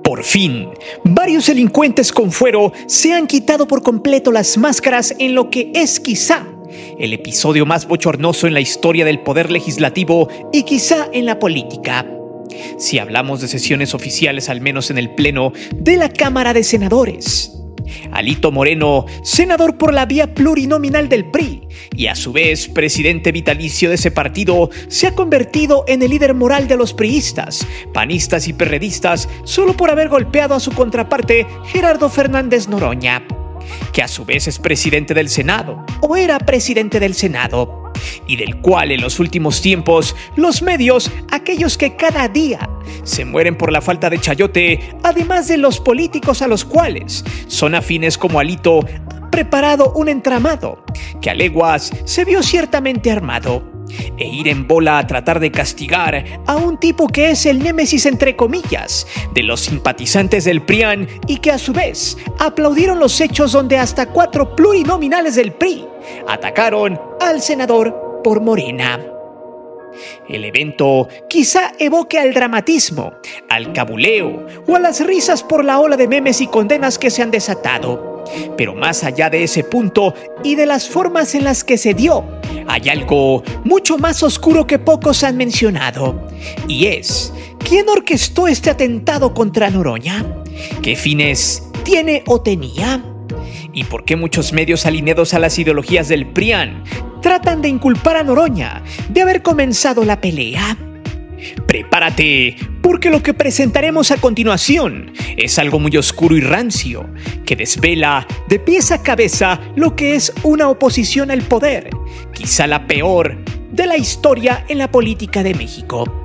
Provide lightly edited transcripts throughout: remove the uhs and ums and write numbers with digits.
Por fin, varios delincuentes con fuero se han quitado por completo las máscaras en lo que es quizá el episodio más bochornoso en la historia del poder legislativo y quizá en la política. Si hablamos de sesiones oficiales, al menos en el pleno de la Cámara de Senadores. Alito Moreno, senador por la vía plurinominal del PRI y a su vez presidente vitalicio de ese partido, se ha convertido en el líder moral de los priistas, panistas y perredistas solo por haber golpeado a su contraparte Gerardo Fernández Noroña, que a su vez es presidente del Senado, o era presidente del Senado, y del cual en los últimos tiempos los medios, aquellos que cada día se mueren por la falta de chayote, además de los políticos a los cuales son afines como Alito, han preparado un entramado que a leguas se vio ciertamente armado, e ir en bola a tratar de castigar a un tipo que es el némesis entre comillas de los simpatizantes del PRIAN y que a su vez aplaudieron los hechos donde hasta 4 plurinominales del PRI atacaron al senador por Morena. El evento quizá evoque al dramatismo, al cabuleo o a las risas por la ola de memes y condenas que se han desatado. Pero más allá de ese punto y de las formas en las que se dio, hay algo mucho más oscuro que pocos han mencionado. Y es, ¿quién orquestó este atentado contra Noroña? ¿Qué fines tiene o tenía? ¿Y por qué muchos medios alineados a las ideologías del PRIAN tratan de inculpar a Noroña de haber comenzado la pelea? Prepárate, porque lo que presentaremos a continuación es algo muy oscuro y rancio, que desvela de pies a cabeza lo que es una oposición al poder, quizá la peor de la historia en la política de México.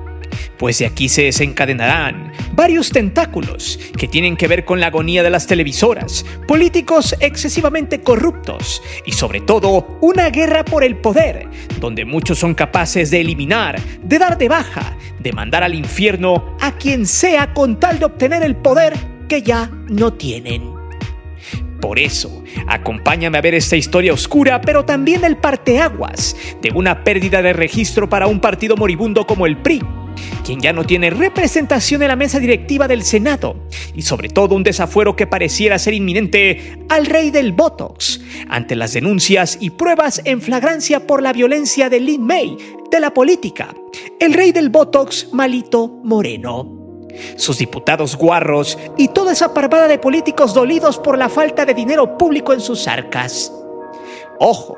Pues de aquí se desencadenarán varios tentáculos que tienen que ver con la agonía de las televisoras, políticos excesivamente corruptos y sobre todo una guerra por el poder, donde muchos son capaces de eliminar, de dar de baja, de mandar al infierno a quien sea con tal de obtener el poder que ya no tienen. Por eso, acompáñame a ver esta historia oscura, pero también el parteaguas de una pérdida de registro para un partido moribundo como el PRI, quien ya no tiene representación en la mesa directiva del Senado, y sobre todo un desafuero que pareciera ser inminente al rey del Botox, ante las denuncias y pruebas en flagrancia por la violencia de Lin May de la política, el rey del Botox, Alito Moreno. Sus diputados guarros y toda esa parvada de políticos dolidos por la falta de dinero público en sus arcas. Ojo,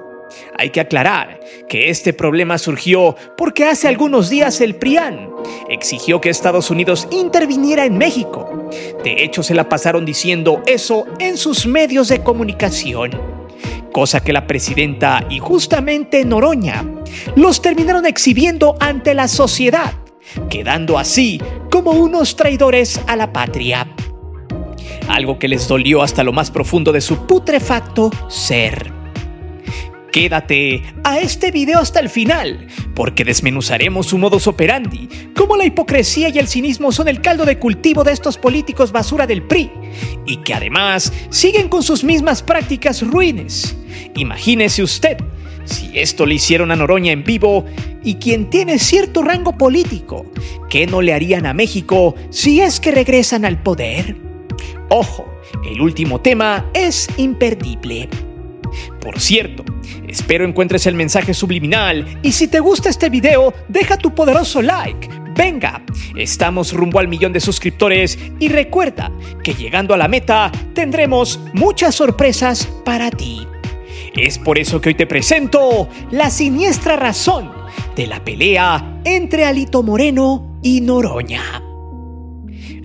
hay que aclarar que este problema surgió porque hace algunos días el PRIAN exigió que Estados Unidos interviniera en México. De hecho, se la pasaron diciendo eso en sus medios de comunicación, cosa que la presidenta y justamente Noroña los terminaron exhibiendo ante la sociedad, quedando así como unos traidores a la patria. Algo que les dolió hasta lo más profundo de su putrefacto ser. Quédate a este video hasta el final, porque desmenuzaremos su modus operandi, cómo la hipocresía y el cinismo son el caldo de cultivo de estos políticos basura del PRI, y que además siguen con sus mismas prácticas ruines. Imagínese usted, si esto le hicieron a Noroña en vivo, y quien tiene cierto rango político, ¿qué no le harían a México si es que regresan al poder? Ojo, el último tema es imperdible. Por cierto, espero encuentres el mensaje subliminal y si te gusta este video, deja tu poderoso like. Venga, estamos rumbo al 1.000.000 de suscriptores y recuerda que llegando a la meta tendremos muchas sorpresas para ti. Es por eso que hoy te presento la siniestra razón de la pelea entre Alito Moreno y Noroña.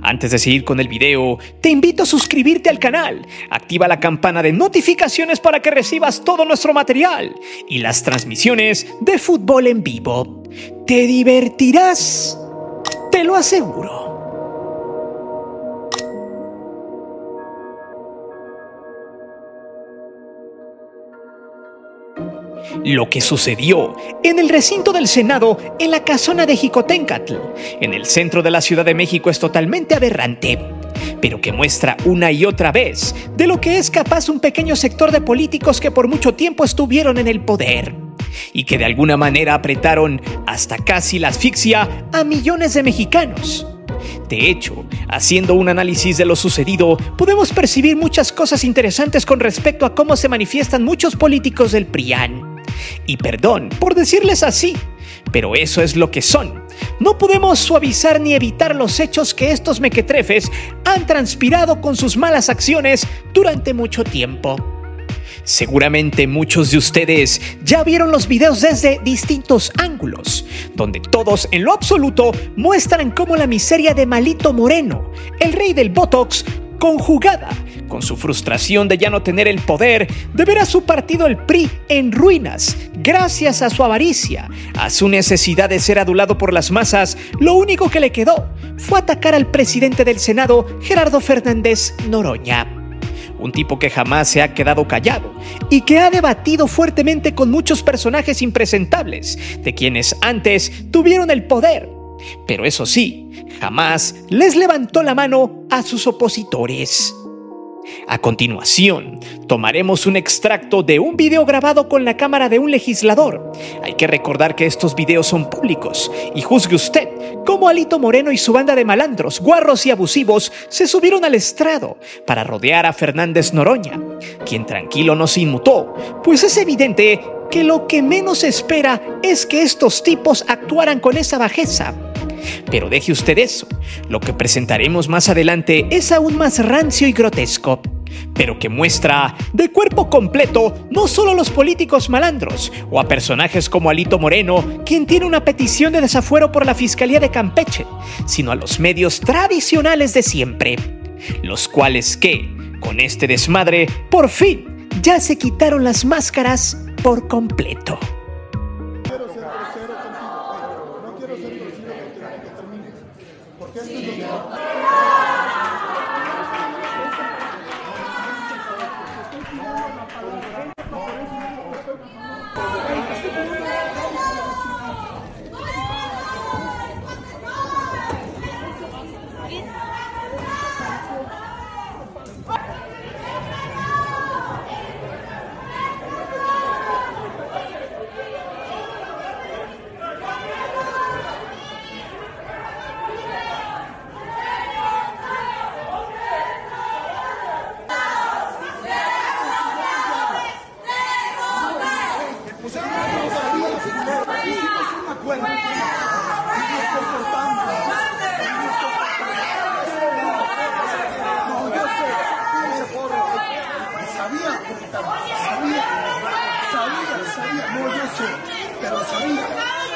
Antes de seguir con el video, te invito a suscribirte al canal, activa la campana de notificaciones para que recibas todo nuestro material y las transmisiones de fútbol en vivo. Te divertirás, te lo aseguro. Lo que sucedió en el recinto del Senado en la casona de Jicoténcatl, en el centro de la Ciudad de México, es totalmente aberrante, pero que muestra una y otra vez de lo que es capaz un pequeño sector de políticos que por mucho tiempo estuvieron en el poder y que de alguna manera apretaron hasta casi la asfixia a millones de mexicanos. De hecho, haciendo un análisis de lo sucedido, podemos percibir muchas cosas interesantes con respecto a cómo se manifiestan muchos políticos del PRIAN. Y perdón por decirles así, pero eso es lo que son. No podemos suavizar ni evitar los hechos que estos mequetrefes han transpirado con sus malas acciones durante mucho tiempo. Seguramente muchos de ustedes ya vieron los videos desde distintos ángulos, donde todos en lo absoluto muestran cómo la miseria de Alito Moreno, el rey del Botox, conjugada con su frustración de ya no tener el poder, de ver a su partido el PRI en ruinas, gracias a su avaricia, a su necesidad de ser adulado por las masas, lo único que le quedó fue atacar al presidente del Senado, Gerardo Fernández Noroña. Un tipo que jamás se ha quedado callado y que ha debatido fuertemente con muchos personajes impresentables, de quienes antes tuvieron el poder. Pero eso sí, jamás les levantó la mano a sus opositores. A continuación, tomaremos un extracto de un video grabado con la cámara de un legislador. Hay que recordar que estos videos son públicos y juzgue usted cómo Alito Moreno y su banda de malandros, guarros y abusivos se subieron al estrado para rodear a Fernández Noroña, quien tranquilo no se inmutó, pues es evidente que lo que menos espera es que estos tipos actuaran con esa bajeza. Pero deje usted eso, lo que presentaremos más adelante es aún más rancio y grotesco, pero que muestra de cuerpo completo no solo a los políticos malandros o a personajes como Alito Moreno, quien tiene una petición de desafuero por la Fiscalía de Campeche, sino a los medios tradicionales de siempre, los cuales que, con este desmadre, por fin ya se quitaron las máscaras por completo.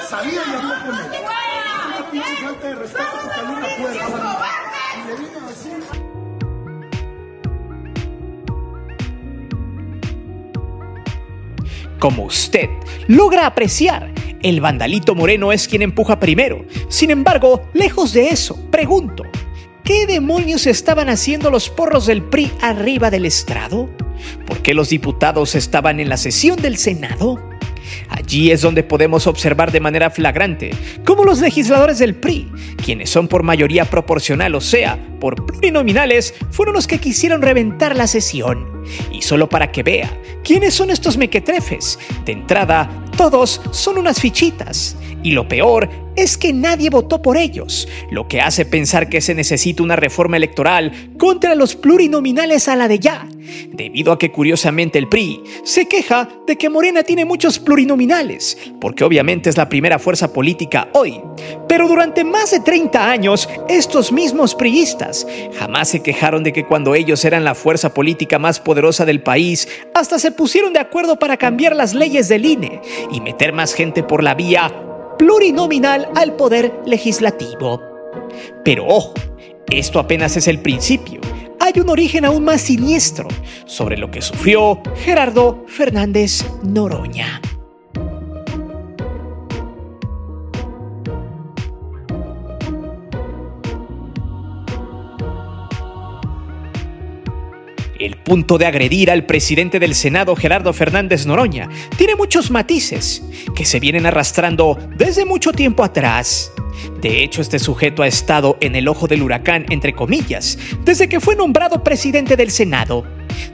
Sabía y habló con él. Es una pinche falta de respeto porque hay una puerta. Y le vino a decir... Como usted logra apreciar, el vandalito Moreno es quien empuja primero. Sin embargo, lejos de eso, pregunto, ¿qué demonios estaban haciendo los porros del PRI arriba del estrado? ¿Por qué los diputados estaban en la sesión del Senado? Allí es donde podemos observar de manera flagrante cómo los legisladores del PRI, quienes son por mayoría proporcional, o sea, por plurinominales, fueron los que quisieron reventar la sesión. Y solo para que vea quiénes son estos mequetrefes, de entrada, todos son unas fichitas. Y lo peor es que nadie votó por ellos, lo que hace pensar que se necesita una reforma electoral contra los plurinominales a la de ya, debido a que curiosamente el PRI se queja de que Morena tiene muchos plurinominales, porque obviamente es la primera fuerza política hoy. Pero durante más de 30 años, estos mismos priistas jamás se quejaron de que cuando ellos eran la fuerza política más poderosa del país, hasta se pusieron de acuerdo para cambiar las leyes del INE y meter más gente por la vía plurinominal al poder legislativo. Pero ojo, esto apenas es el principio. Hay un origen aún más siniestro sobre lo que sufrió Gerardo Fernández Noroña. El punto de agredir al presidente del Senado, Gerardo Fernández Noroña, tiene muchos matices que se vienen arrastrando desde mucho tiempo atrás. De hecho, este sujeto ha estado en el ojo del huracán, entre comillas, desde que fue nombrado presidente del Senado.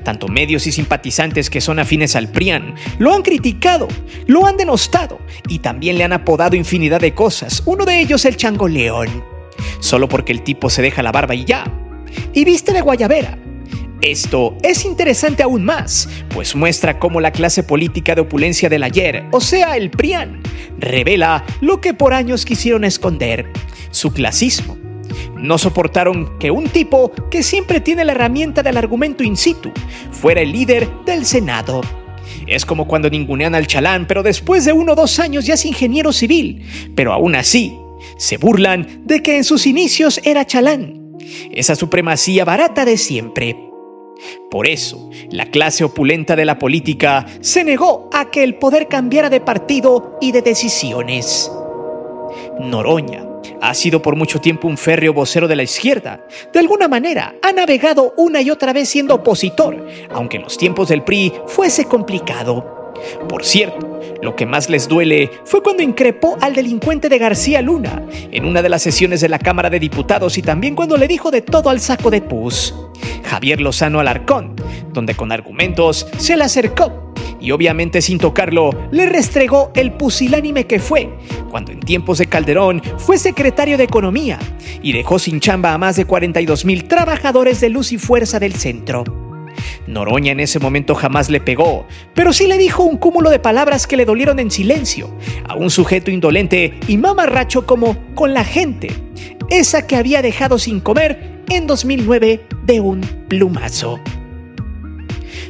Tanto medios y simpatizantes que son afines al PRIAN lo han criticado, lo han denostado y también le han apodado infinidad de cosas, uno de ellos el Changoleón. solo porque el tipo se deja la barba y ya, y viste de guayabera. Esto es interesante aún más, pues muestra cómo la clase política de opulencia del ayer, o sea, el PRIAN, revela lo que por años quisieron esconder: su clasismo. No soportaron que un tipo que siempre tiene la herramienta del argumento in situ fuera el líder del Senado. Es como cuando ningunean al chalán, pero después de 1 o 2 años ya es ingeniero civil, pero aún así se burlan de que en sus inicios era chalán. Esa supremacía barata de siempre. Por eso, la clase opulenta de la política se negó a que el poder cambiara de partido y de decisiones. Noroña ha sido por mucho tiempo un férreo vocero de la izquierda. De alguna manera, ha navegado una y otra vez siendo opositor, aunque en los tiempos del PRI fuese complicado. Por cierto, lo que más les duele fue cuando increpó al delincuente de García Luna en una de las sesiones de la Cámara de Diputados, y también cuando le dijo de todo al saco de pus, Javier Lozano Alarcón, donde con argumentos se le acercó y obviamente sin tocarlo le restregó el pusilánime que fue cuando en tiempos de Calderón fue secretario de Economía y dejó sin chamba a más de 42,000 trabajadores de luz y fuerza del centro. Noroña en ese momento jamás le pegó, pero sí le dijo un cúmulo de palabras que le dolieron en silencio a un sujeto indolente y mamarracho como con la gente, esa que había dejado sin comer en 2009 de un plumazo.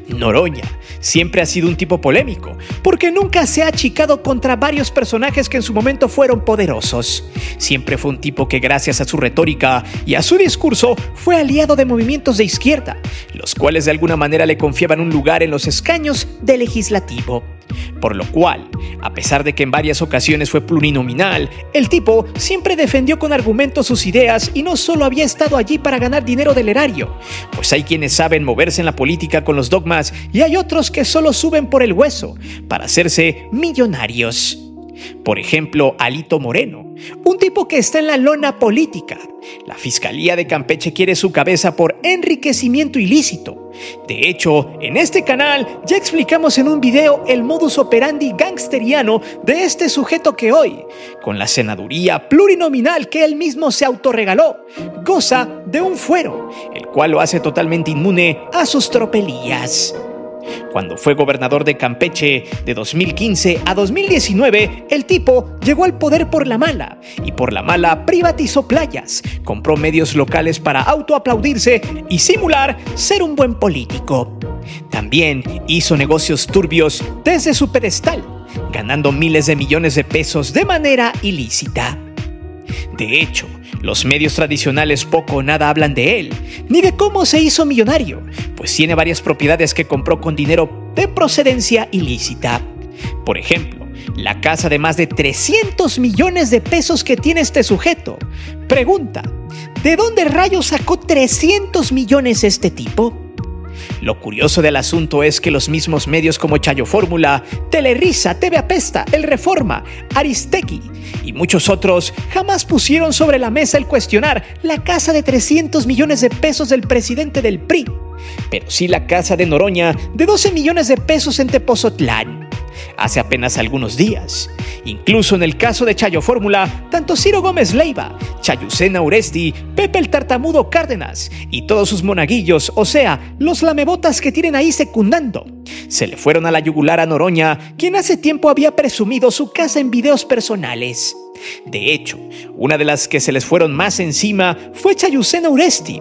Noroña siempre ha sido un tipo polémico, porque nunca se ha achicado contra varios personajes que en su momento fueron poderosos. Siempre fue un tipo que gracias a su retórica y a su discurso fue aliado de movimientos de izquierda, los cuales de alguna manera le confiaban un lugar en los escaños del legislativo. Por lo cual, a pesar de que en varias ocasiones fue plurinominal, el tipo siempre defendió con argumentos sus ideas y no solo había estado allí para ganar dinero del erario, pues hay quienes saben moverse en la política con los dogmas y hay otros que solo suben por el hueso para hacerse millonarios. Por ejemplo, Alito Moreno, un tipo que está en la lona política. La Fiscalía de Campeche quiere su cabeza por enriquecimiento ilícito. De hecho, en este canal ya explicamos en un video el modus operandi gangsteriano de este sujeto que hoy, con la senaduría plurinominal que él mismo se autorregaló, goza de un fuero, el cual lo hace totalmente inmune a sus tropelías. Cuando fue gobernador de Campeche de 2015 a 2019, el tipo llegó al poder por la mala, y por la mala privatizó playas, compró medios locales para autoaplaudirse y simular ser un buen político. También hizo negocios turbios desde su pedestal, ganando miles de millones de pesos de manera ilícita. De hecho, los medios tradicionales poco o nada hablan de él, ni de cómo se hizo millonario, pues tiene varias propiedades que compró con dinero de procedencia ilícita. Por ejemplo, la casa de más de 300 millones de pesos que tiene este sujeto. Pregunta, ¿de dónde rayos sacó 300 millones este tipo? Lo curioso del asunto es que los mismos medios como Chayo Fórmula, Telerisa, TV Apesta, El Reforma, Aristegui y muchos otros jamás pusieron sobre la mesa el cuestionar la casa de 300 millones de pesos del presidente del PRI, pero sí la casa de Noroña de 12 millones de pesos en Tepozotlán, hace apenas algunos días. Incluso en el caso de Chayo Fórmula, tanto Ciro Gómez Leiva, Chayucena Uresti, Pepe el Tartamudo Cárdenas y todos sus monaguillos, o sea, los lamebotas que tienen ahí secundando, se le fueron a la yugular a Noroña, quien hace tiempo había presumido su casa en videos personales. De hecho, una de las que se les fueron más encima fue Chayucena Uresti,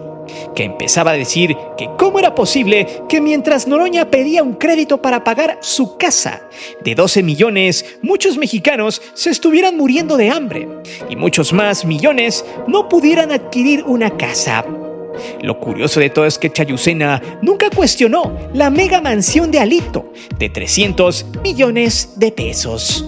que empezaba a decir que cómo era posible que mientras Noroña pedía un crédito para pagar su casa de 12 millones, muchos mexicanos se estuvieran muriendo de hambre y muchos más millones no pudieran adquirir una casa. Lo curioso de todo es que Chayucena nunca cuestionó la mega mansión de Alito de 300 millones de pesos.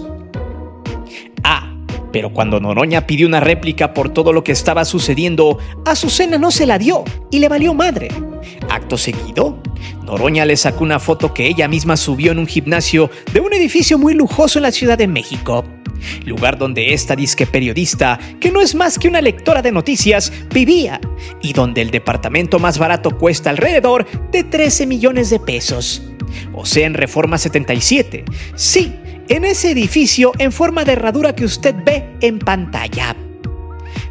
Pero cuando Noroña pidió una réplica por todo lo que estaba sucediendo, Azucena no se la dio y le valió madre. Acto seguido, Noroña le sacó una foto que ella misma subió en un gimnasio de un edificio muy lujoso en la Ciudad de México, lugar donde esta disque periodista, que no es más que una lectora de noticias, vivía, y donde el departamento más barato cuesta alrededor de 13 millones de pesos. O sea, en Reforma 77. Sí, en ese edificio en forma de herradura que usted ve en pantalla.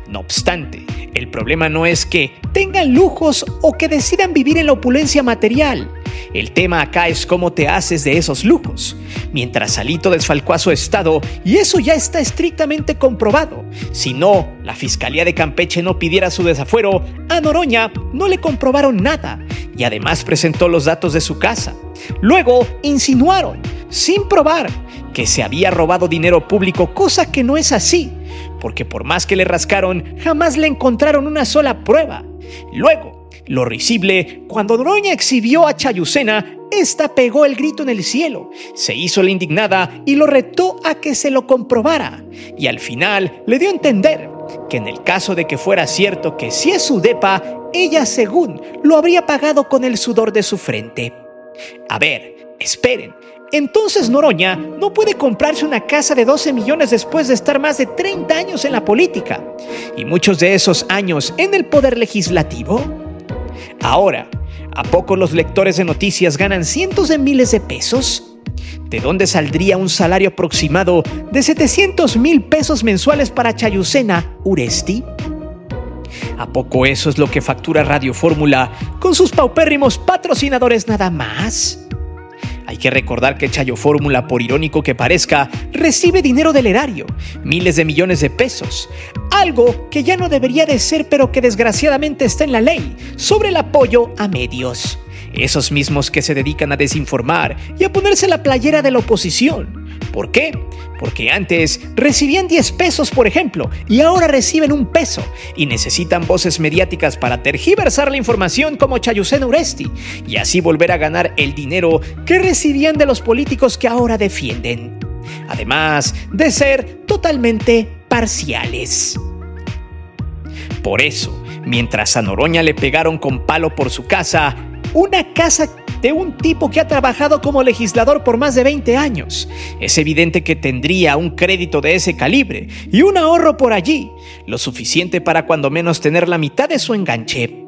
No obstante, El problema no es que tengan lujos o que decidan vivir en la opulencia material. El tema acá es cómo te haces de esos lujos. Mientras Alito desfalcó a su estado, y eso ya está estrictamente comprobado. Si no, la Fiscalía de Campeche no pidiera su desafuero, a Noroña no le comprobaron nada y además presentó los datos de su casa. Luego insinuaron, sin probar, que se había robado dinero público, cosa que no es así, porque por más que le rascaron, jamás le encontraron una sola prueba. Luego, lo risible, cuando Noroña exhibió a Chayucena, esta pegó el grito en el cielo, se hizo la indignada y lo retó a que se lo comprobara. Y al final le dio a entender que en el caso de que fuera cierto que sí es su depa, ella según lo habría pagado con el sudor de su frente. A ver, esperen. Entonces Noroña no puede comprarse una casa de 12 millones después de estar más de 30 años en la política, y muchos de esos años en el poder legislativo. Ahora, ¿a poco los lectores de noticias ganan cientos de miles de pesos? ¿De dónde saldría un salario aproximado de 700,000 pesos mensuales para Chayucena Uresti? ¿A poco eso es lo que factura Radio Fórmula con sus paupérrimos patrocinadores nada más? Hay que recordar que Chayo Fórmula, por irónico que parezca, recibe dinero del erario, miles de millones de pesos, algo que ya no debería de ser, pero que desgraciadamente está en la ley, sobre el apoyo a medios. Esos mismos que se dedican a desinformar y a ponerse la playera de la oposición. ¿Por qué? Porque antes recibían 10 pesos, por ejemplo, y ahora reciben 1 peso y necesitan voces mediáticas para tergiversar la información como Chayucena Uresti y así volver a ganar el dinero que recibían de los políticos que ahora defienden. Además de ser totalmente parciales. Por eso, mientras a Noroña le pegaron con palo por su casa, una casa de un tipo que ha trabajado como legislador por más de 20 años. Es evidente que tendría un crédito de ese calibre y un ahorro por allí, lo suficiente para cuando menos tener la mitad de su enganche.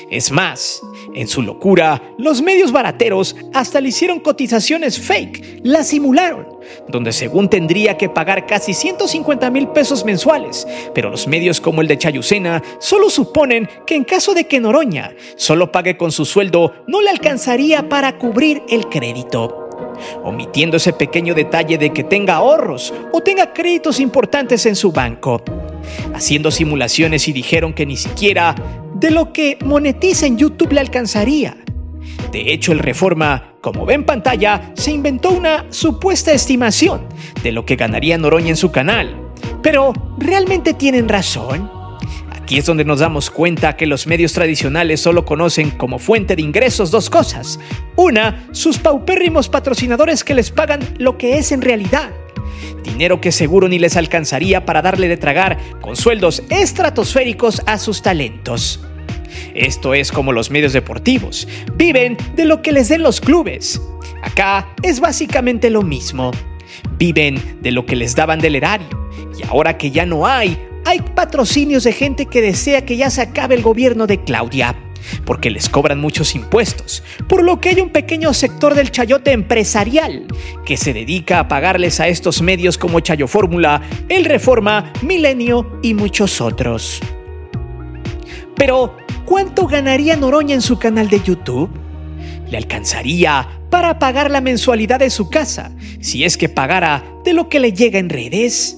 Es más, en su locura, los medios barateros hasta le hicieron cotizaciones fake, la simularon, donde según tendría que pagar casi 150,000 pesos mensuales, pero los medios como el de Chayucena solo suponen que en caso de que Noroña solo pague con su sueldo, no le alcanzaría para cubrir el crédito, omitiendo ese pequeño detalle de que tenga ahorros o tenga créditos importantes en su banco. Haciendo simulaciones y dijeron que ni siquiera de lo que monetiza en YouTube le alcanzaría. De hecho, el Reforma, como ve en pantalla, se inventó una supuesta estimación de lo que ganaría Noroña en su canal. Pero, ¿realmente tienen razón? Aquí es donde nos damos cuenta que los medios tradicionales solo conocen como fuente de ingresos 2 cosas. Una, sus paupérrimos patrocinadores que les pagan lo que es en realidad. Dinero que seguro ni les alcanzaría para darle de tragar con sueldos estratosféricos a sus talentos. Esto es como los medios deportivos, viven de lo que les den los clubes. Acá es básicamente lo mismo, viven de lo que les daban del erario, y ahora que ya no hay patrocinios de gente que desea que ya se acabe el gobierno de Claudia, porque les cobran muchos impuestos, por lo que hay un pequeño sector del chayote empresarial que se dedica a pagarles a estos medios como Chayo Fórmula, El Reforma, Milenio y muchos otros. Pero, ¿cuánto ganaría Noroña en su canal de YouTube? ¿Le alcanzaría para pagar la mensualidad de su casa, si es que pagara de lo que le llega en redes?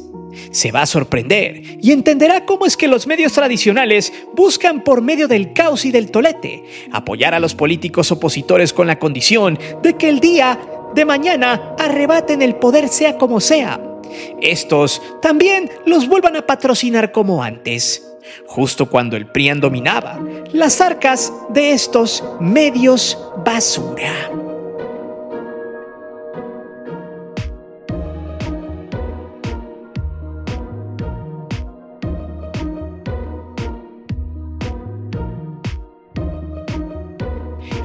Se va a sorprender y entenderá cómo es que los medios tradicionales buscan por medio del caos y del tolete apoyar a los políticos opositores con la condición de que el día de mañana arrebaten el poder sea como sea. Estos también los vuelvan a patrocinar como antes, justo cuando el PRIAN dominaba las arcas de estos medios basura.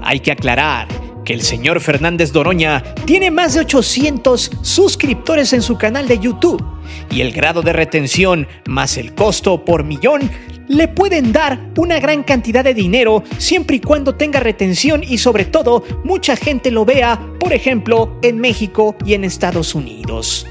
Hay que aclarar que el señor Fernández Noroña tiene más de 800 suscriptores en su canal de YouTube y el grado de retención más el costo por millón le pueden dar una gran cantidad de dinero siempre y cuando tenga retención y sobre todo mucha gente lo vea, por ejemplo, en México y en Estados Unidos.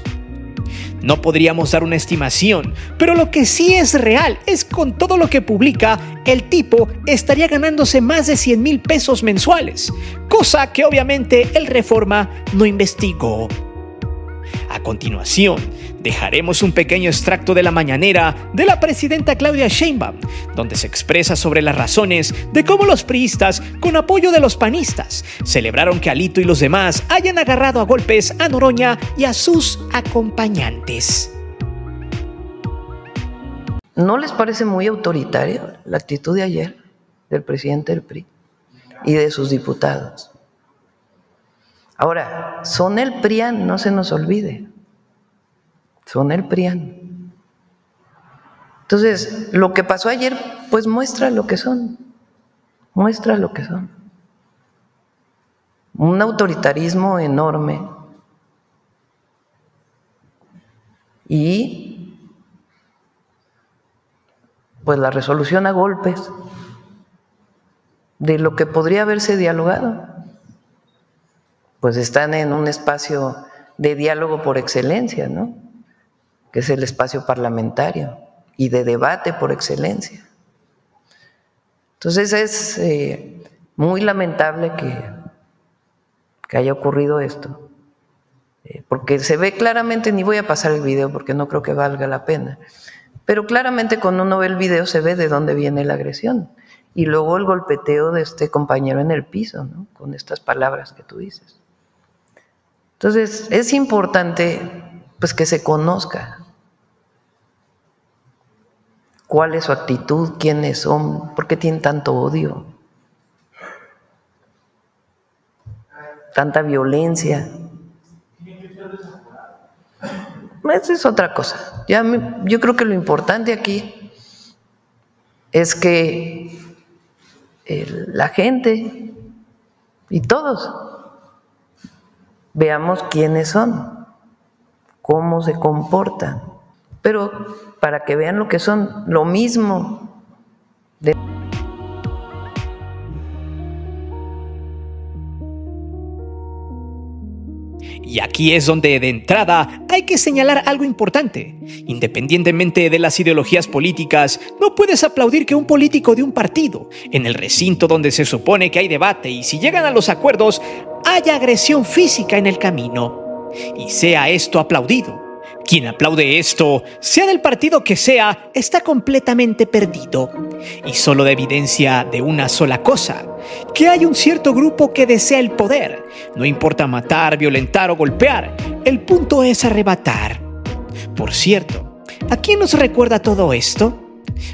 No podríamos dar una estimación, pero lo que sí es real es con todo lo que publica, el tipo estaría ganándose más de 100,000 pesos mensuales, cosa que obviamente el Reforma no investigó. A continuación, dejaremos un pequeño extracto de la mañanera de la presidenta Claudia Sheinbaum, donde se expresa sobre las razones de cómo los priistas, con apoyo de los panistas, celebraron que Alito y los demás hayan agarrado a golpes a Noroña y a sus acompañantes. ¿No les parece muy autoritaria la actitud de ayer del presidente del PRI y de sus diputados? Ahora, son el PRIAN, no se nos olvide. Son el PRIAN. Entonces, lo que pasó ayer, pues muestra lo que son. Muestra lo que son. Un autoritarismo enorme. Y pues la resolución a golpes de lo que podría haberse dialogado. Pues están en un espacio de diálogo por excelencia, ¿no? Que es el espacio parlamentario y de debate por excelencia. Entonces es muy lamentable que haya ocurrido esto, porque se ve claramente, ni voy a pasar el video porque no creo que valga la pena, pero claramente cuando uno ve el video se ve de dónde viene la agresión y luego el golpeteo de este compañero en el piso, ¿no? Con estas palabras que tú dices. Entonces, es importante pues que se conozca cuál es su actitud, quiénes son, por qué tienen tanto odio, tanta violencia. Esa es otra cosa. Yo creo que lo importante aquí es que la gente y todos veamos quiénes son, cómo se comportan, pero para que vean lo que son, lo mismo. Y aquí es donde de entrada hay que señalar algo importante. Independientemente de las ideologías políticas, no puedes aplaudir que un político de un partido, en el recinto donde se supone que hay debate y si llegan a los acuerdos, haya agresión física en el camino. Y sea esto aplaudido. Quien aplaude esto, sea del partido que sea, está completamente perdido. Y solo da evidencia de una sola cosa, que hay un cierto grupo que desea el poder. No importa matar, violentar o golpear, el punto es arrebatar. Por cierto, ¿a quién nos recuerda todo esto?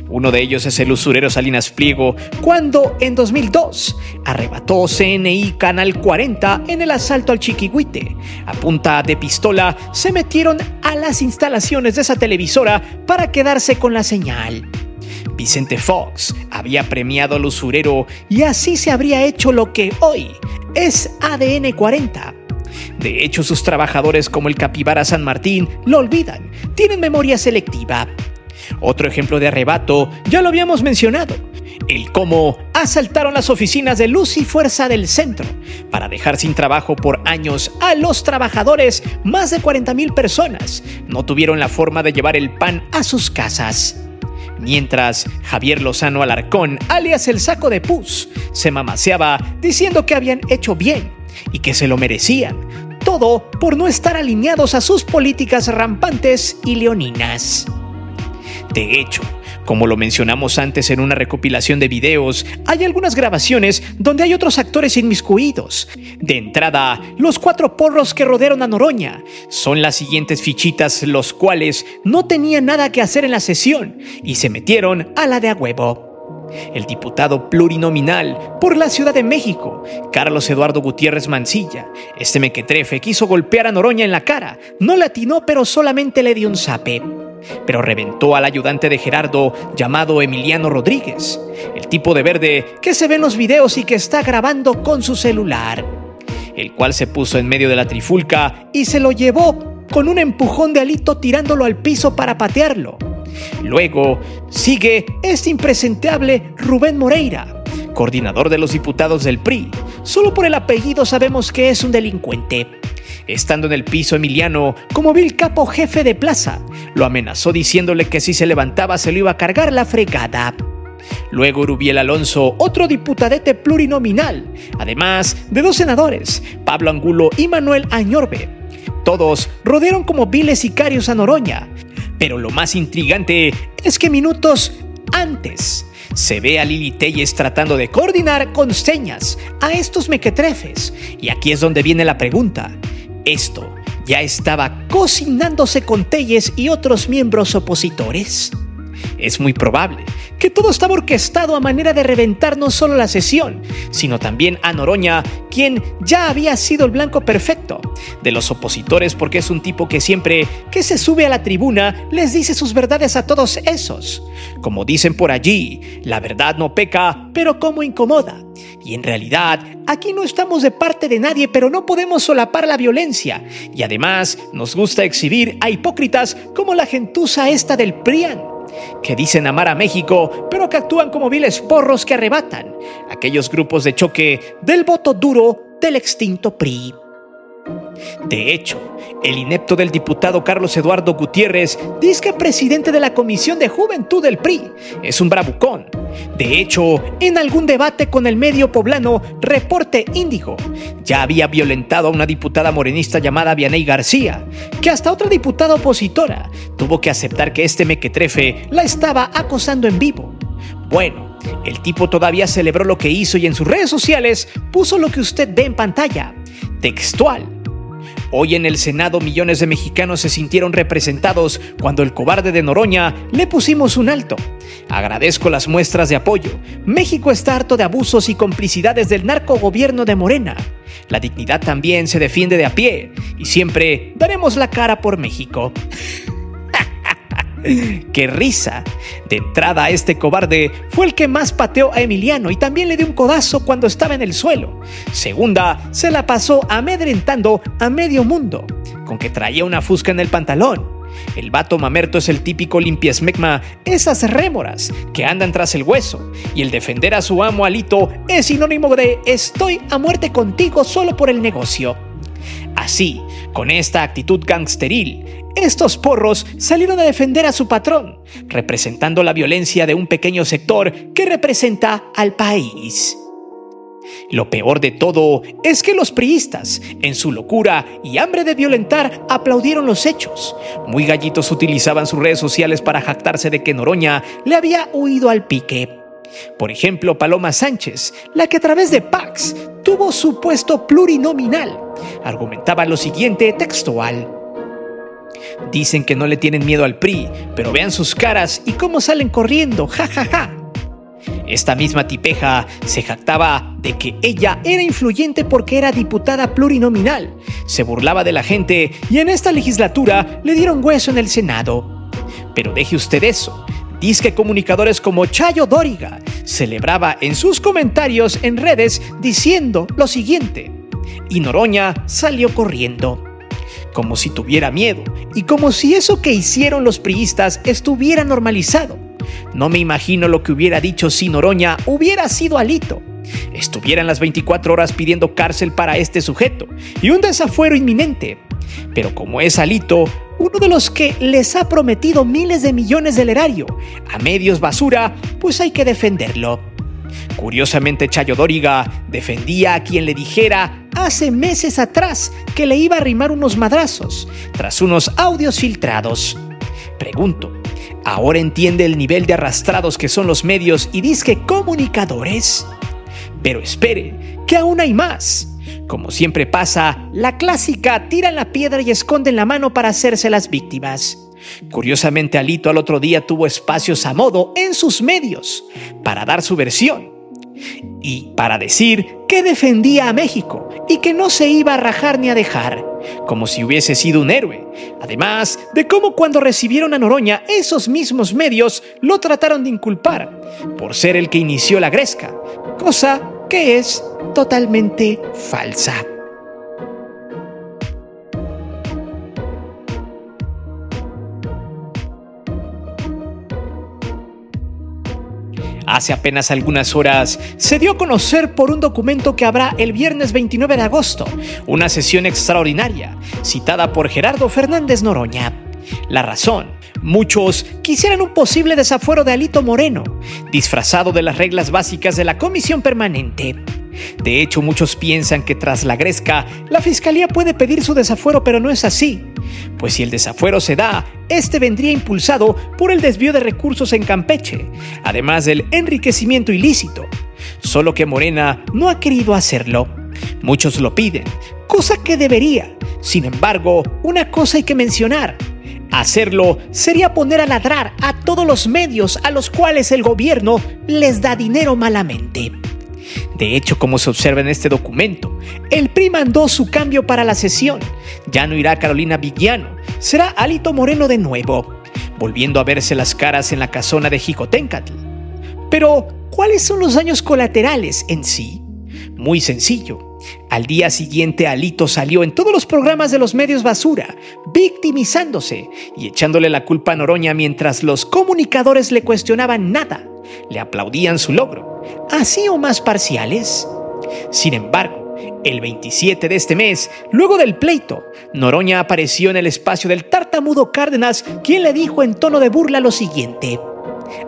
Uno de ellos es el usurero Salinas Pliego, cuando en 2002 arrebató CNI Canal 40 en el asalto al Chiquihuite. A punta de pistola se metieron a las instalaciones de esa televisora para quedarse con la señal. Vicente Fox había premiado al usurero y así se habría hecho lo que hoy es ADN 40. De hecho, sus trabajadores como el Capibara San Martín lo olvidan, tienen memoria selectiva. Otro ejemplo de arrebato ya lo habíamos mencionado, el cómo asaltaron las oficinas de Luz y Fuerza del Centro para dejar sin trabajo por años a los trabajadores. Más de 40,000 personas no tuvieron la forma de llevar el pan a sus casas. Mientras Javier Lozano Alarcón, alias el Saco de Pus, se mamaseaba diciendo que habían hecho bien y que se lo merecían, todo por no estar alineados a sus políticas rampantes y leoninas. De hecho, como lo mencionamos antes en una recopilación de videos, hay algunas grabaciones donde hay otros actores inmiscuidos. De entrada, los 4 porros que rodearon a Noroña son las siguientes fichitas, los cuales no tenían nada que hacer en la sesión y se metieron a la de a huevo. El diputado plurinominal por la Ciudad de México, Carlos Eduardo Gutiérrez Mancilla, este mequetrefe quiso golpear a Noroña en la cara, no le atinó pero solamente le dio un zape. Pero reventó al ayudante de Gerardo llamado Emiliano Rodríguez, el tipo de verde que se ve en los videos y que está grabando con su celular, el cual se puso en medio de la trifulca y se lo llevó con un empujón de Alito tirándolo al piso para patearlo. Luego sigue este impresentable Rubén Moreira, coordinador de los diputados del PRI. Solo por el apellido sabemos que es un delincuente. Estando en el piso, Emiliano, como vil capo jefe de plaza, lo amenazó diciéndole que si se levantaba se lo iba a cargar la fregada. Luego Urubiel Alonso, otro diputadete plurinominal, además de 2 senadores, Pablo Angulo y Manuel Añorbe. Todos rodearon como viles sicarios a Noroña, pero lo más intrigante es que minutos antes se ve a Lili Téllez tratando de coordinar con señas a estos mequetrefes. Y aquí es donde viene la pregunta. ¿Esto ya estaba cocinándose con Téllez y otros miembros opositores? Es muy probable que todo estaba orquestado a manera de reventar no solo la sesión, sino también a Noroña, quien ya había sido el blanco perfecto de los opositores, porque es un tipo que siempre que se sube a la tribuna les dice sus verdades a todos esos. Como dicen por allí, la verdad no peca, pero como incomoda. Y en realidad, aquí no estamos de parte de nadie, pero no podemos solapar la violencia. Y además, nos gusta exhibir a hipócritas como la gentuza esta del PRIAN, que dicen amar a México, pero que actúan como viles porros que arrebatan aquellos grupos de choque del voto duro del extinto PRI. De hecho, el inepto del diputado Carlos Eduardo Gutiérrez, disque presidente de la Comisión de Juventud del PRI, es un bravucón. De hecho, en algún debate con el medio poblano Reporte Índigo, ya había violentado a una diputada morenista llamada Vianey García, que hasta otra diputada opositora tuvo que aceptar que este mequetrefe la estaba acosando en vivo. Bueno, el tipo todavía celebró lo que hizo y en sus redes sociales puso lo que usted ve en pantalla, textual. Hoy en el Senado millones de mexicanos se sintieron representados cuando el cobarde de Noroña le pusimos un alto. Agradezco las muestras de apoyo. México está harto de abusos y complicidades del narcogobierno de Morena. La dignidad también se defiende de a pie y siempre daremos la cara por México. ¡Qué risa! De entrada, a este cobarde fue el que más pateó a Emiliano y también le dio un codazo cuando estaba en el suelo. Segunda, se la pasó amedrentando a medio mundo, con que traía una fusca en el pantalón. El vato mamerto es el típico limpiesmegma, esas rémoras que andan tras el hueso, y el defender a su amo Alito es sinónimo de estoy a muerte contigo solo por el negocio. Así, con esta actitud gangsteril, estos porros salieron a defender a su patrón, representando la violencia de un pequeño sector que representa al país. Lo peor de todo es que los priistas, en su locura y hambre de violentar, aplaudieron los hechos. Muy gallitos utilizaban sus redes sociales para jactarse de que Noroña le había huido al pique. Por ejemplo, Paloma Sánchez, la que a través de Pax tuvo su puesto plurinominal, argumentaba lo siguiente textual. Dicen que no le tienen miedo al PRI, pero vean sus caras y cómo salen corriendo, jajaja. Esta misma tipeja se jactaba de que ella era influyente porque era diputada plurinominal, se burlaba de la gente y en esta legislatura le dieron hueso en el Senado. Pero deje usted eso. Disque comunicadores como Chayo Dóriga celebraba en sus comentarios en redes diciendo lo siguiente: y Noroña salió corriendo, como si tuviera miedo y como si eso que hicieron los priistas estuviera normalizado. No me imagino lo que hubiera dicho si Noroña hubiera sido Alito. Estuvieran las 24 horas pidiendo cárcel para este sujeto y un desafuero inminente. Pero como es Alito, uno de los que les ha prometido miles de millones del erario a medios basura, pues hay que defenderlo. Curiosamente, Chayo Dóriga defendía a quien le dijera hace meses atrás que le iba a arrimar unos madrazos tras unos audios filtrados. Pregunto, ¿ahora entiende el nivel de arrastrados que son los medios y disque comunicadores? Pero espere, que aún hay más. Como siempre pasa, la clásica tiran la piedra y esconden la mano para hacerse las víctimas. Curiosamente, Alito al otro día tuvo espacios a modo en sus medios para dar su versión y para decir que defendía a México y que no se iba a rajar ni a dejar, como si hubiese sido un héroe. Además de cómo cuando recibieron a Noroña, esos mismos medios lo trataron de inculpar por ser el que inició la gresca, cosa que es totalmente falsa. Hace apenas algunas horas se dio a conocer por un documento que habrá el viernes 29 de agosto, una sesión extraordinaria, citada por Gerardo Fernández Noroña. La razón: muchos quisieran un posible desafuero de Alito Moreno, disfrazado de las reglas básicas de la Comisión Permanente. De hecho, muchos piensan que tras la gresca, la Fiscalía puede pedir su desafuero, pero no es así. Pues si el desafuero se da, este vendría impulsado por el desvío de recursos en Campeche, además del enriquecimiento ilícito. Solo que Morena no ha querido hacerlo. Muchos lo piden, cosa que debería. Sin embargo, una cosa hay que mencionar: hacerlo sería poner a ladrar a todos los medios a los cuales el gobierno les da dinero malamente. De hecho, como se observa en este documento, el PRI mandó su cambio para la sesión. Ya no irá Carolina Villano, será Alito Moreno de nuevo, volviendo a verse las caras en la casona de Jicoténcatl. Pero, ¿cuáles son los daños colaterales en sí? Muy sencillo. Al día siguiente, Alito salió en todos los programas de los medios basura, victimizándose y echándole la culpa a Noroña mientras los comunicadores le cuestionaban nada, le aplaudían su logro. ¿Así o más parciales? Sin embargo, el 27 de este mes, luego del pleito, Noroña apareció en el espacio del tartamudo Cárdenas, quien le dijo en tono de burla lo siguiente: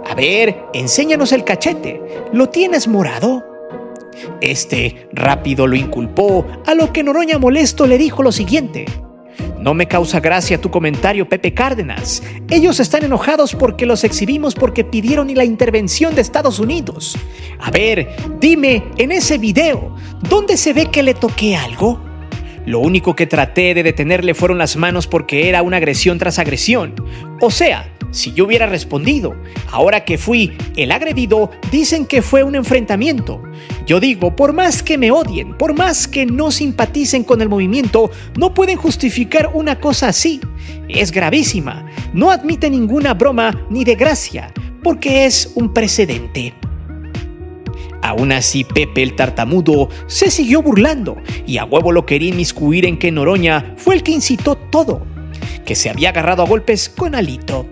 a ver, enséñanos el cachete, ¿lo tienes morado? Este rápido lo inculpó, a lo que Noroña molesto le dijo lo siguiente: no me causa gracia tu comentario, Pepe Cárdenas. Ellos están enojados porque los exhibimos porque pidieron la intervención de Estados Unidos. A ver, dime, en ese video, ¿dónde se ve que le toqué algo? Lo único que traté de detenerle fueron las manos porque era una agresión tras agresión. O sea, si yo hubiera respondido, ahora que fui el agredido, dicen que fue un enfrentamiento. Yo digo, por más que me odien, por más que no simpaticen con el movimiento, no pueden justificar una cosa así. Es gravísima, no admite ninguna broma ni de gracia, porque es un precedente. Aún así, Pepe el tartamudo se siguió burlando y a huevo lo quería inmiscuir en que Noroña fue el que incitó todo, que se había agarrado a golpes con Alito.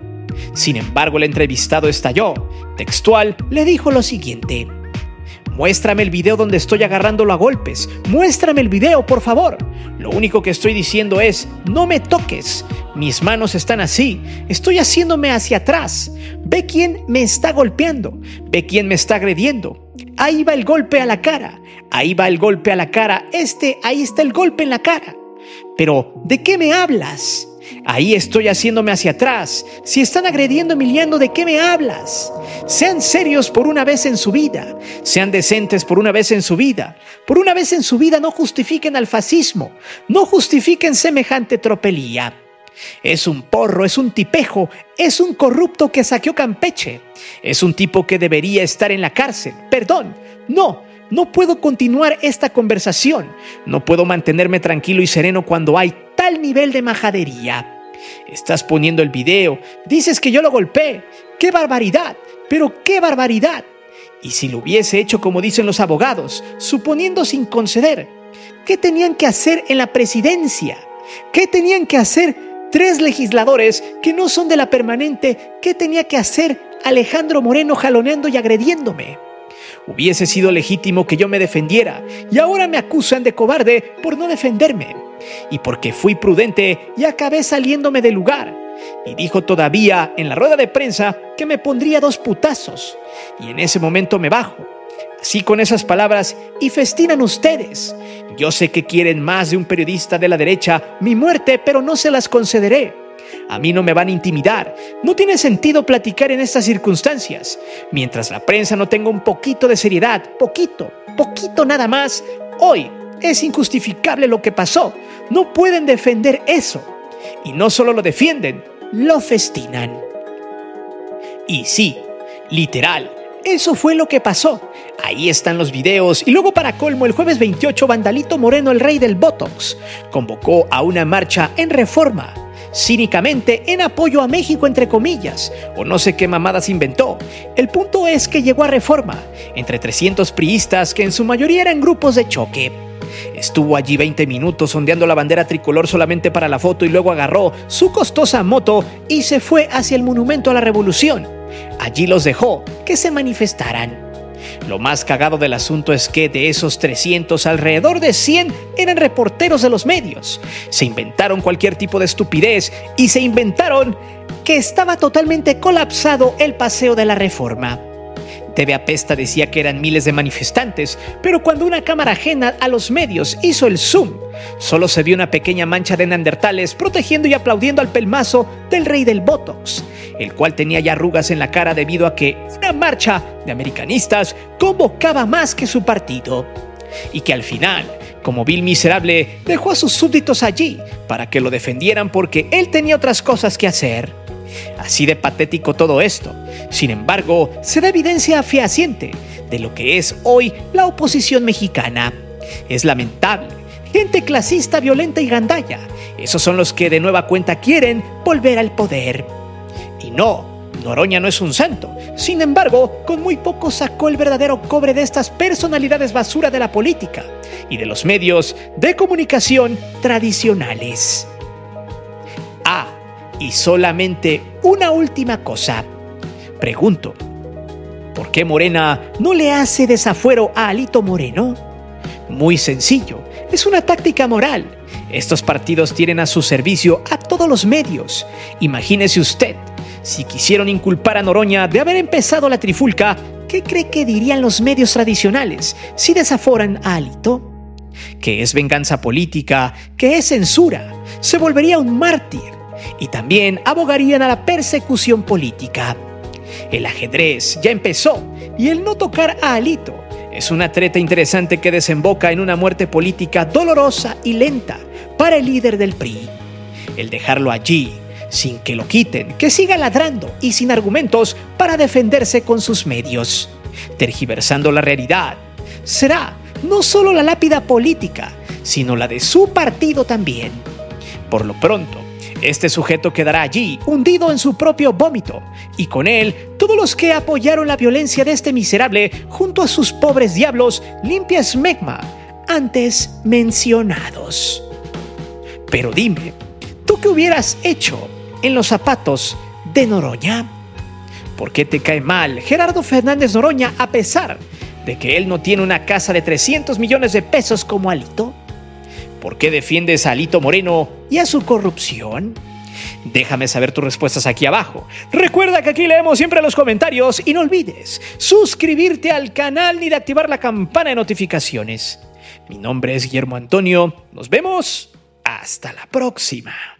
Sin embargo, el entrevistado estalló. Textual, le dijo lo siguiente: muéstrame el video donde estoy agarrándolo a golpes. Muéstrame el video, por favor. Lo único que estoy diciendo es, no me toques. Mis manos están así. Estoy haciéndome hacia atrás. Ve quién me está golpeando. Ve quién me está agrediendo. Ahí va el golpe a la cara. Ahí va el golpe a la cara. Ahí está el golpe en la cara. Pero, ¿de qué me hablas? Ahí estoy haciéndome hacia atrás. Si están agrediendo a Emiliano, ¿de qué me hablas? Sean serios por una vez en su vida. Sean decentes por una vez en su vida. Por una vez en su vida no justifiquen al fascismo. No justifiquen semejante tropelía. Es un porro, es un tipejo, es un corrupto que saqueó Campeche. Es un tipo que debería estar en la cárcel. Perdón, no puedo continuar esta conversación. No puedo mantenerme tranquilo y sereno cuando hay tal nivel de majadería. Estás poniendo el video, dices que yo lo golpeé. ¡Qué barbaridad! ¡Pero qué barbaridad! Y si lo hubiese hecho como dicen los abogados, suponiendo sin conceder, ¿qué tenían que hacer en la presidencia? ¿Qué tenían que hacer 3 legisladores que no son de la permanente? ¿Qué tenía que hacer Alejandro Moreno jaloneando y agrediéndome? Hubiese sido legítimo que yo me defendiera y ahora me acusan de cobarde por no defenderme y porque fui prudente y acabé saliéndome del lugar. Y dijo todavía en la rueda de prensa que me pondría 2 putazos y en ese momento me bajo. Así con esas palabras y festinan ustedes. Yo sé que quieren más de un periodista de la derecha mi muerte, pero no se las concederé. A mí no me van a intimidar. No tiene sentido platicar en estas circunstancias. Mientras la prensa no tenga un poquito de seriedad, poquito nada más, hoy es injustificable lo que pasó. No pueden defender eso. Y no solo lo defienden, lo festinan. Y sí, literal, eso fue lo que pasó. Ahí están los videos. Y luego, para colmo, el jueves 28, Vandalito Moreno, el rey del Botox, convocó a una marcha en Reforma, cínicamente en apoyo a México, entre comillas, o no sé qué mamadas inventó. El punto es que llegó a Reforma, entre 300 priistas que en su mayoría eran grupos de choque. Estuvo allí 20 minutos ondeando la bandera tricolor solamente para la foto y luego agarró su costosa moto y se fue hacia el Monumento a la Revolución. allí los dejó que se manifestaran. Lo más cagado del asunto es que de esos 300, alrededor de 100 eran reporteros de los medios. Se inventaron cualquier tipo de estupidez y se inventaron que estaba totalmente colapsado el Paseo de la Reforma. TV Apesta decía que eran miles de manifestantes, pero cuando una cámara ajena a los medios hizo el zoom, solo se vio una pequeña mancha de neandertales protegiendo y aplaudiendo al pelmazo del rey del Botox, el cual tenía ya arrugas en la cara debido a que una marcha de americanistas convocaba más que su partido. Y que al final, como vil miserable, dejó a sus súbditos allí para que lo defendieran porque él tenía otras cosas que hacer. Así de patético todo esto. Sin embargo, se da evidencia fehaciente de lo que es hoy la oposición mexicana. Es lamentable. Gente clasista, violenta y gandalla. Esos son los que de nueva cuenta quieren volver al poder. Y no, Noroña no es un santo. Sin embargo, con muy poco sacó el verdadero cobre de estas personalidades basura de la política y de los medios de comunicación tradicionales. Y solamente una última cosa. Pregunto, ¿por qué Morena no le hace desafuero a Alito Moreno? Muy sencillo, es una táctica moral. Estos partidos tienen a su servicio a todos los medios. Imagínese usted, si quisieron inculpar a Noroña de haber empezado la trifulca, ¿qué cree que dirían los medios tradicionales si desaforan a Alito? Que es venganza política, que es censura, se volvería un mártir. Y también abogarían a la persecución política. El ajedrez ya empezó y el no tocar a Alito es una treta interesante que desemboca en una muerte política dolorosa y lenta para el líder del PRI. El dejarlo allí, sin que lo quiten, que siga ladrando y sin argumentos para defenderse con sus medios, tergiversando la realidad, será no solo la lápida política, sino la de su partido también. Por lo pronto, este sujeto quedará allí, hundido en su propio vómito, y con él todos los que apoyaron la violencia de este miserable junto a sus pobres diablos limpia esmegma antes mencionados. Pero dime, ¿tú qué hubieras hecho en los zapatos de Noroña? ¿Por qué te cae mal Gerardo Fernández Noroña a pesar de que él no tiene una casa de 300 millones de pesos como Alito? ¿Por qué defiendes a Alito Moreno y a su corrupción? Déjame saber tus respuestas aquí abajo. Recuerda que aquí leemos siempre los comentarios y no olvides suscribirte al canal ni de activar la campana de notificaciones. Mi nombre es Guillermo Antonio. Nos vemos. Hasta la próxima.